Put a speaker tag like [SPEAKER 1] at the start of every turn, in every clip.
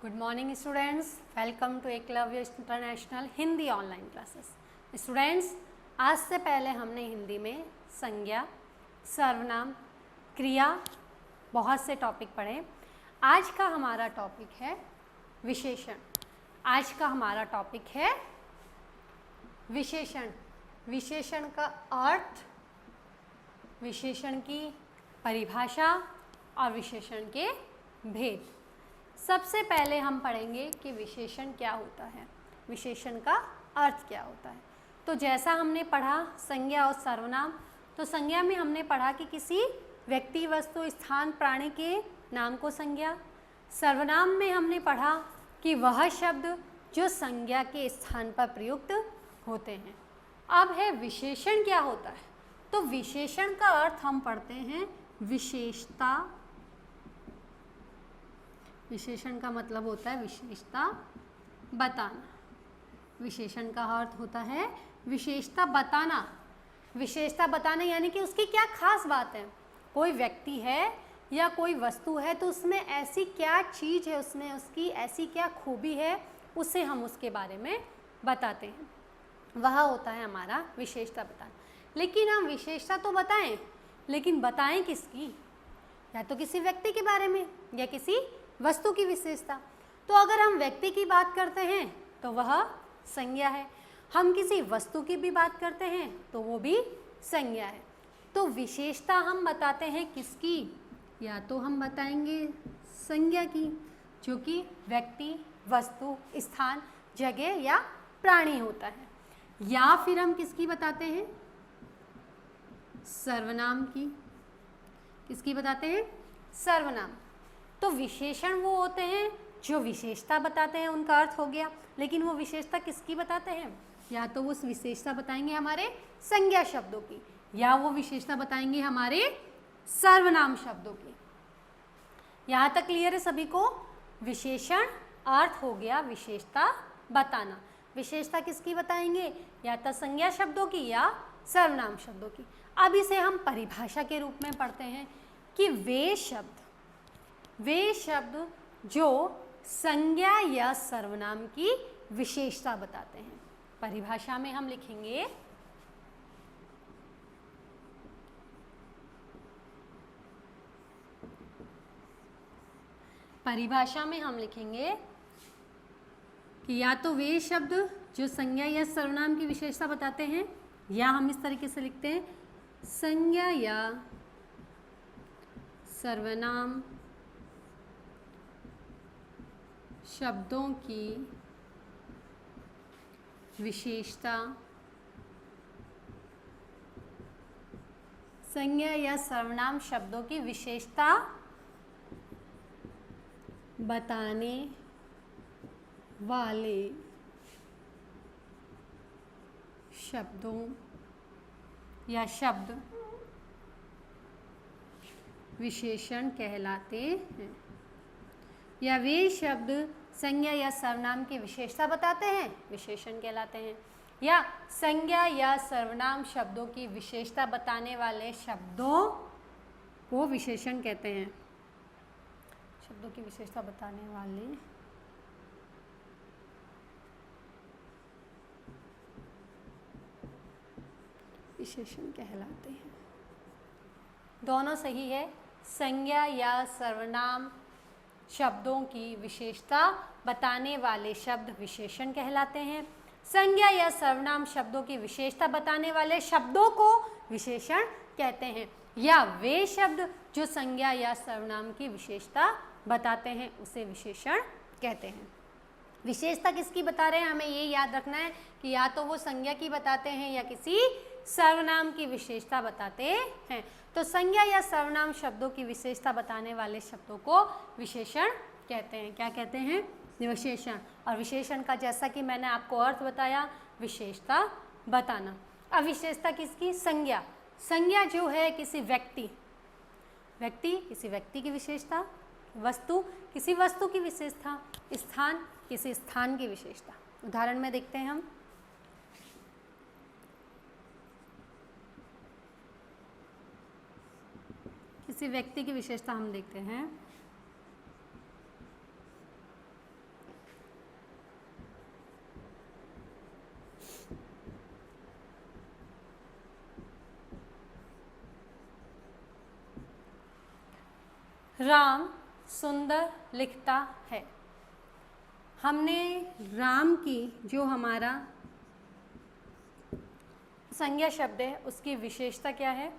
[SPEAKER 1] Good morning students, welcome to Eklavya international Hindi online classes. Students, आज से पहले हमने हिंदी में संज्ञा, सर्वनाम, क्रिया बहुत से टॉपिक पढ़े। आज का हमारा टॉपिक है विशेषण। आज का हमारा टॉपिक है विशेषण। विशेषण का अर्थ, विशेषण की परिभाषा और विशेषण के भेद। सबसे पहले हम पढ़ेंगे कि विशेषण क्या होता है, विशेषण का अर्थ क्या होता है। तो जैसा हमने पढ़ा संज्ञा और सर्वनाम, तो संज्ञा में हमने पढ़ा कि किसी व्यक्ति, वस्तु, स्थान, प्राणी के नाम को संज्ञा। सर्वनाम में हमने पढ़ा कि वह शब्द जो संज्ञा के स्थान पर प्रयुक्त होते हैं। अब है विशेषण क्या होता है। तो विशेषण का अर्थ हम पढ़ते हैं विशेषता। विशेषण का मतलब होता है विशेषता बताना। विशेषण का अर्थ होता है विशेषता बताना। विशेषता बताना यानी कि उसकी क्या खास बात है। कोई व्यक्ति है या कोई वस्तु है तो उसमें ऐसी क्या चीज़ है, उसमें उसकी ऐसी क्या खूबी है, उसे हम उसके बारे में बताते हैं। वह होता है हमारा विशेषता बताना। लेकिन हम विशेषता तो बताएं, लेकिन बताएं किसकी? या तो किसी व्यक्ति के बारे में या किसी वस्तु की विशेषता। तो अगर हम व्यक्ति की बात करते हैं तो वह संज्ञा है, हम किसी वस्तु की भी बात करते हैं तो वो भी संज्ञा है। तो विशेषता हम बताते हैं किसकी? या तो हम बताएंगे संज्ञा की, जो कि व्यक्ति, वस्तु, स्थान, जगह या प्राणी होता है। या फिर हम किसकी बताते हैं? सर्वनाम की। किसकी बताते हैं? सर्वनाम। तो विशेषण वो होते हैं जो विशेषता बताते हैं, उनका अर्थ हो गया। लेकिन वो विशेषता किसकी बताते हैं? या तो वो विशेषता बताएंगे हमारे संज्ञा शब्दों की, या वो विशेषता बताएंगे हमारे सर्वनाम शब्दों की। यहाँ तक क्लियर है सभी को? विशेषण अर्थ हो गया विशेषता बताना। विशेषता किसकी बताएंगे? या तो संज्ञा शब्दों की या सर्वनाम शब्दों की। अब इसे हम परिभाषा के रूप में पढ़ते हैं कि वे शब्द जो संज्ञा या सर्वनाम की विशेषता बताते हैं। परिभाषा में हम लिखेंगे कि या तो वे शब्द जो संज्ञा या सर्वनाम की विशेषता बताते हैं, या हम इस तरीके से लिखते हैं संज्ञा या सर्वनाम शब्दों की विशेषता, संज्ञा या सर्वनाम शब्दों की विशेषता बताने वाले शब्दों या शब्द विशेषण कहलाते हैं। या वे शब्द संज्ञा या सर्वनाम की विशेषता बताते हैं, विशेषण कहलाते हैं। या संज्ञा या सर्वनाम शब्दों की विशेषता बताने वाले शब्दों को विशेषण कहते हैं। शब्दों की विशेषता बताने वाले विशेषण कहलाते हैं। दोनों सही है। संज्ञा या सर्वनाम शब्दों की विशेषता बताने वाले शब्द विशेषण कहलाते हैं। संज्ञा या सर्वनाम शब्दों की विशेषता बताने वाले शब्दों को विशेषण कहते हैं। या वे शब्द जो संज्ञा या सर्वनाम की विशेषता बताते हैं उसे विशेषण कहते हैं। विशेषता किसकी बता रहे हैं, हमें ये याद रखना है कि या तो वो संज्ञा की बताते हैं या किसी सर्वनाम की विशेषता बताते हैं। तो संज्ञा या सर्वनाम शब्दों की विशेषता बताने वाले शब्दों को विशेषण कहते हैं। क्या कहते हैं? विशेषण। और विशेषण का जैसा कि मैंने आपको अर्थ बताया, विशेषता बताना। अब विशेषता किसकी? संज्ञा। संज्ञा जो है किसी व्यक्ति किसी व्यक्ति की विशेषता, वस्तु किसी वस्तु की विशेषता, स्थान किसी स्थान की विशेषता। उदाहरण में देखते हैं हम। किसी व्यक्ति की विशेषता हम देखते हैं। राम सुंदर लिखता है। हमने राम की जो हमारा संज्ञा शब्द है उसकी विशेषता क्या है?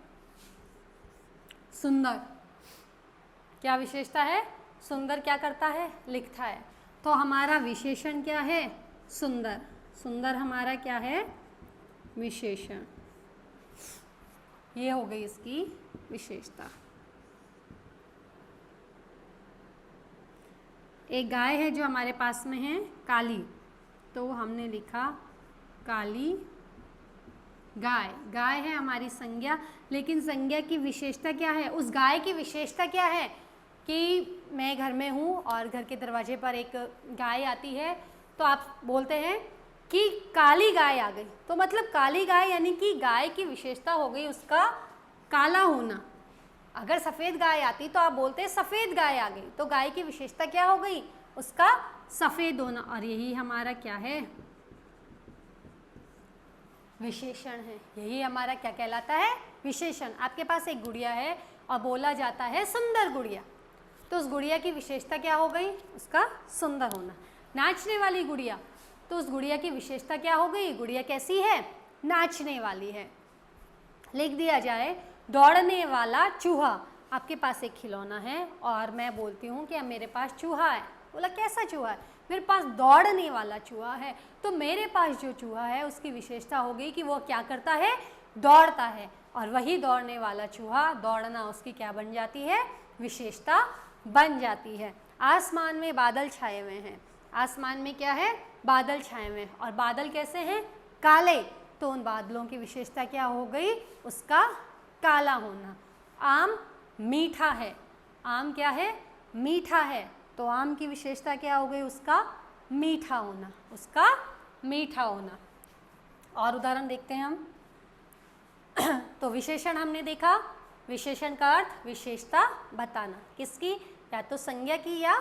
[SPEAKER 1] सुंदर। क्या विशेषता है? सुंदर क्या करता है? लिखता है। तो हमारा विशेषण क्या है? सुंदर। सुंदर हमारा क्या है? विशेषण। ये हो गई इसकी विशेषता। एक गाय है जो हमारे पास में है काली, तो हमने लिखा काली गाय। गाय है हमारी संज्ञा, लेकिन संज्ञा की विशेषता क्या है? उस गाय की विशेषता क्या है कि मैं घर में हूँ और घर के दरवाजे पर एक गाय आती है, तो आप बोलते हैं कि काली गाय आ गई। तो मतलब काली गाय यानी कि गाय की विशेषता हो गई उसका काला होना। अगर सफ़ेद गाय आती तो आप बोलते हैं सफ़ेद गाय आ गई। तो गाय की विशेषता क्या हो गई? उसका सफ़ेद होना। और यही हमारा क्या है? विशेषण है। यही हमारा क्या कहलाता है? विशेषण। आपके पास एक गुड़िया है और बोला जाता है सुंदर गुड़िया, तो उस गुड़िया की विशेषता क्या हो गई? उसका सुंदर होना। नाचने वाली गुड़िया, तो उस गुड़िया की विशेषता क्या हो गई? गुड़िया कैसी है? नाचने वाली है। लिख दिया जाए दौड़ने वाला चूहा। आपके पास एक खिलौना है और मैं बोलती हूँ कि अब मेरे पास चूहा है। बोला कैसा चूहा है? मेरे पास दौड़ने वाला चूहा है। तो मेरे पास जो चूहा है उसकी विशेषता हो गई कि वो क्या करता है? दौड़ता है। और वही दौड़ने वाला चूहा, दौड़ना उसकी क्या बन जाती है? विशेषता बन जाती है। आसमान में बादल छाए हुए हैं। आसमान में क्या है? बादल छाए हुए हैं। और बादल कैसे हैं? काले। तो उन बादलों की विशेषता क्या हो गई? उसका काला होना। आम मीठा है। आम क्या है? मीठा है। तो आम की विशेषता क्या हो गई? उसका मीठा होना। उसका मीठा होना। और उदाहरण देखते हैं हम। तो विशेषण हमने देखा। विशेषण का अर्थ विशेषता बताना। किसकी? या तो संज्ञा की या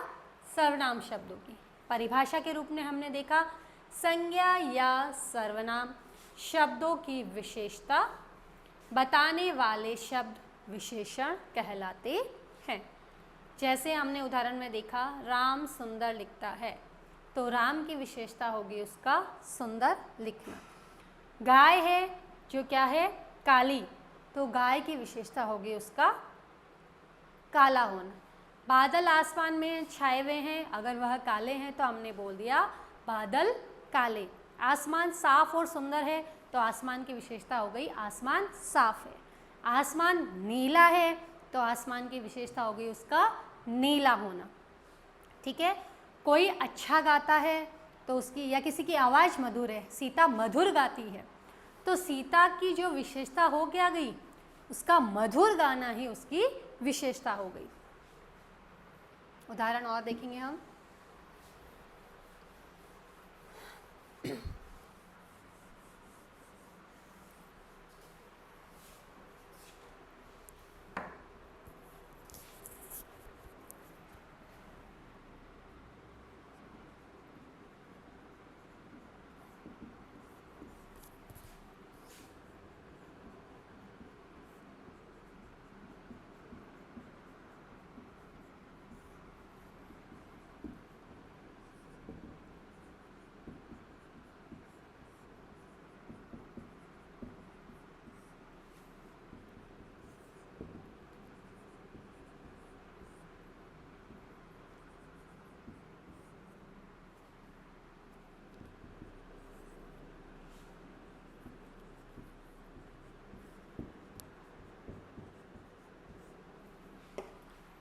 [SPEAKER 1] सर्वनाम शब्दों की। परिभाषा के रूप में हमने देखा संज्ञा या सर्वनाम शब्दों की विशेषता बताने वाले शब्द विशेषण कहलाते हैं। जैसे हमने उदाहरण में देखा राम सुंदर लिखता है, तो राम की विशेषता होगी उसका सुंदर लिखना। गाय है जो क्या है? काली। तो गाय की विशेषता होगी उसका काला होना। बादल आसमान में छाए हुए हैं, अगर वह काले हैं तो हमने बोल दिया बादल काले। आसमान साफ और सुंदर है, तो आसमान की विशेषता हो गई आसमान साफ है। आसमान नीला है, तो आसमान की विशेषता हो गई उसका नीला होना। ठीक है। कोई अच्छा गाता है तो उसकी, या किसी की आवाज़ मधुर है, सीता मधुर गाती है, तो सीता की जो विशेषता हो क्या गई? उसका मधुर गाना ही उसकी विशेषता हो गई। उदाहरण और देखेंगे हम।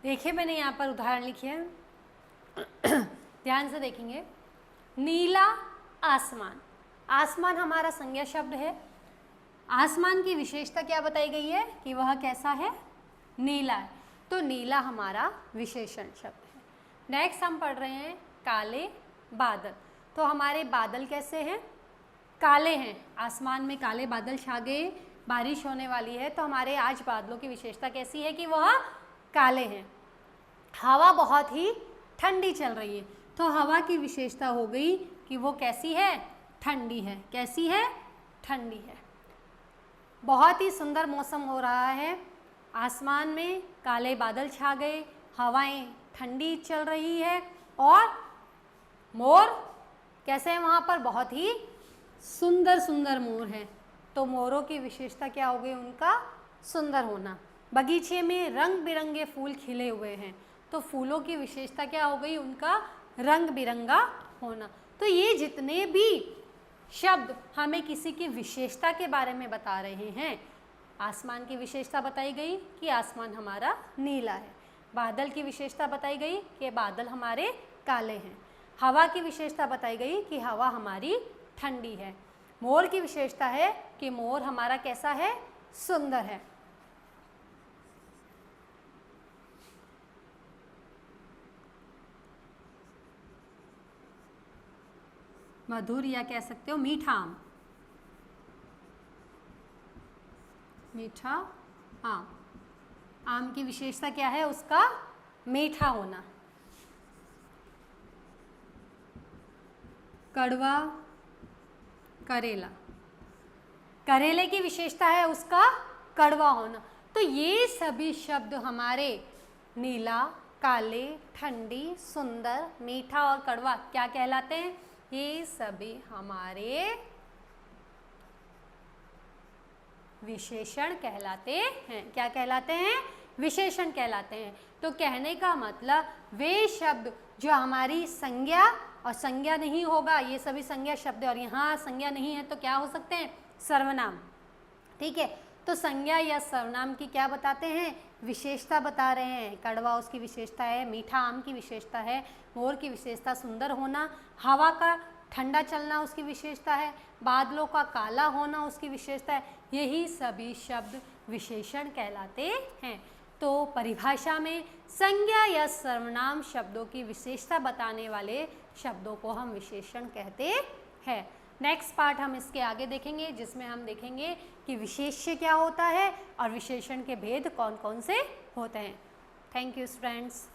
[SPEAKER 1] देखिए मैंने यहाँ पर उदाहरण लिखे हैं, ध्यान से देखेंगे। नीला आसमान। आसमान हमारा संज्ञा शब्द है। आसमान की विशेषता क्या बताई गई है? कि वह कैसा है? नीला है। तो नीला हमारा विशेषण शब्द है। नेक्स्ट हम पढ़ रहे हैं काले बादल। तो हमारे बादल कैसे हैं? काले हैं। आसमान में काले बादल छा गए, बारिश होने वाली है, तो हमारे आज बादलों की विशेषता कैसी है? कि वह काले हैं। हवा बहुत ही ठंडी चल रही है, तो हवा की विशेषता हो गई कि वो कैसी है? ठंडी है। कैसी है? ठंडी है। बहुत ही सुंदर मौसम हो रहा है, आसमान में काले बादल छा गए, हवाएं ठंडी चल रही है और मोर कैसे हैं वहाँ पर, बहुत ही सुंदर सुंदर मोर हैं। तो मोरों की विशेषता क्या हो गई, उनका सुंदर होना। बगीचे में रंग बिरंगे फूल खिले हुए हैं, तो फूलों की विशेषता क्या हो गई, उनका रंग बिरंगा होना। तो ये जितने भी शब्द हमें किसी की विशेषता के बारे में बता रहे हैं, आसमान की विशेषता बताई गई कि आसमान हमारा नीला है, बादल की विशेषता बताई गई कि बादल हमारे काले हैं, हवा की विशेषता बताई गई कि हवा हमारी ठंडी है, मोर की विशेषता है कि मोर हमारा कैसा है, सुंदर है। मधुर या कह सकते हो मीठा आम, मीठा आम, आम की विशेषता क्या है, उसका मीठा होना। कड़वा करेला, करेले की विशेषता है उसका कड़वा होना। तो ये सभी शब्द हमारे नीला, काले, ठंडी, सुंदर, मीठा और कड़वा क्या कहलाते हैं, ये सभी हमारे विशेषण कहलाते हैं। क्या कहलाते हैं, विशेषण कहलाते हैं। तो कहने का मतलब वे शब्द जो हमारी संज्ञा और संज्ञा नहीं होगा, ये सभी संज्ञा शब्द और यहाँ संज्ञा नहीं है तो क्या हो सकते हैं, सर्वनाम। ठीक है, तो संज्ञा या सर्वनाम की क्या बताते हैं, विशेषता बता रहे हैं। कड़वा उसकी विशेषता है, मीठा आम की विशेषता है, मोर की विशेषता सुंदर होना, हवा का ठंडा चलना उसकी विशेषता है, बादलों का काला होना उसकी विशेषता है। यही सभी शब्द विशेषण कहलाते हैं। तो परिभाषा में संज्ञा या सर्वनाम शब्दों की विशेषता बताने वाले शब्दों को हम विशेषण कहते हैं। नेक्स्ट पार्ट हम इसके आगे देखेंगे, जिसमें हम देखेंगे कि विशेष्य क्या होता है और विशेषण के भेद कौन कौन से होते हैं। Thank you friends.